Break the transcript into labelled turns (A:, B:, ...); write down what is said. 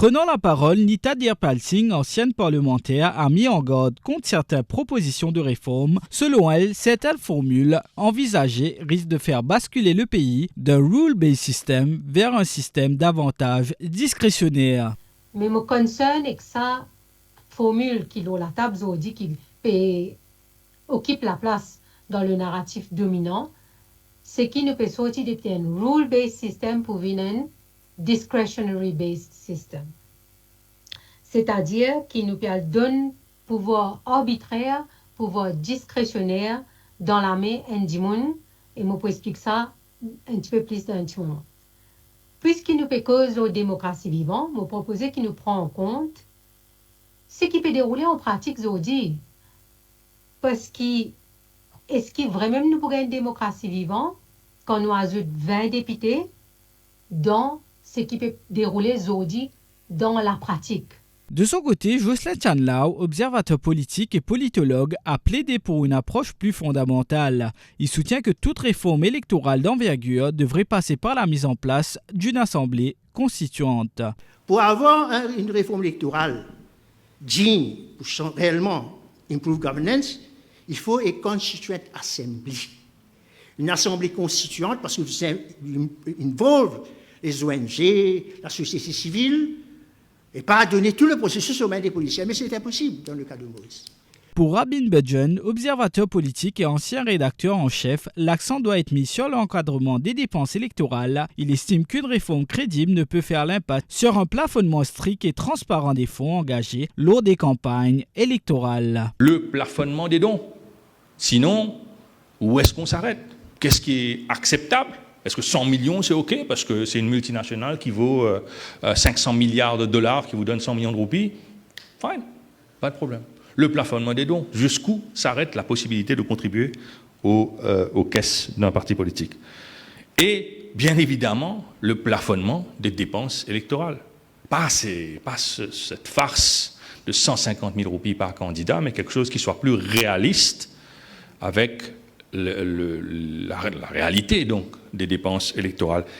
A: Prenant la parole, Nita Dearpal Singh, ancienne parlementaire, a mis en garde contre certaines propositions de réforme. Selon elle, certaines formules envisagées risquent de faire basculer le pays d'un rule-based system vers un système davantage discrétionnaire.
B: Mais mon concern est que ça formule qui est la table aujourd'hui qui occupe la place dans le narratif dominant, c'est qui ne peut sortir de un rule-based system pour venir un discretionary-based system. C'est-à-dire qu'il nous donne pouvoir arbitraire, pouvoir discrétionnaire dans la main du monde, et je peux expliquer ça un petit peu plus dans un petit moment. Puisqu'il nous peut cause aux démocraties vivantes, je propose qu'il nous prend en compte ce qui peut dérouler en pratique aujourd'hui. Parce est-ce qu'il vraiment nous pourrait une démocratie vivante quand nous ajoutons 20 députés dans ce qui peut dérouler aujourd'hui dans la pratique?
A: De son côté, Jocelyn Chanlao, observateur politique et politologue, a plaidé pour une approche plus fondamentale. Il soutient que toute réforme électorale d'envergure devrait passer par la mise en place d'une assemblée constituante.
C: Pour avoir une réforme électorale digne, pour réellement improve governance, il faut une constituent assembly. Une assemblée constituante parce que ça involve les ONG, la société civile, et pas donner tout le processus aux mains des policiers. Mais c'est impossible dans le cas de Maurice.
A: Pour Rabin Budgen, observateur politique et ancien rédacteur en chef, l'accent doit être mis sur l'encadrement des dépenses électorales. Il estime qu'une réforme crédible ne peut faire l'impasse sur un plafonnement strict et transparent des fonds engagés lors des campagnes électorales.
D: Le plafonnement des dons. Sinon, où est-ce qu'on s'arrête? Qu'est-ce qui est acceptable? Est-ce que 100 millions, c'est OK parce que c'est une multinationale qui vaut 500 milliards de dollars, qui vous donne 100 millions de roupies? Fine, pas de problème. Le plafonnement des dons, jusqu'où s'arrête la possibilité de contribuer aux caisses d'un parti politique? Et bien évidemment, le plafonnement des dépenses électorales. Pas cette farce de 150 000 roupies par candidat, mais quelque chose qui soit plus réaliste avec la réalité donc des dépenses électorales.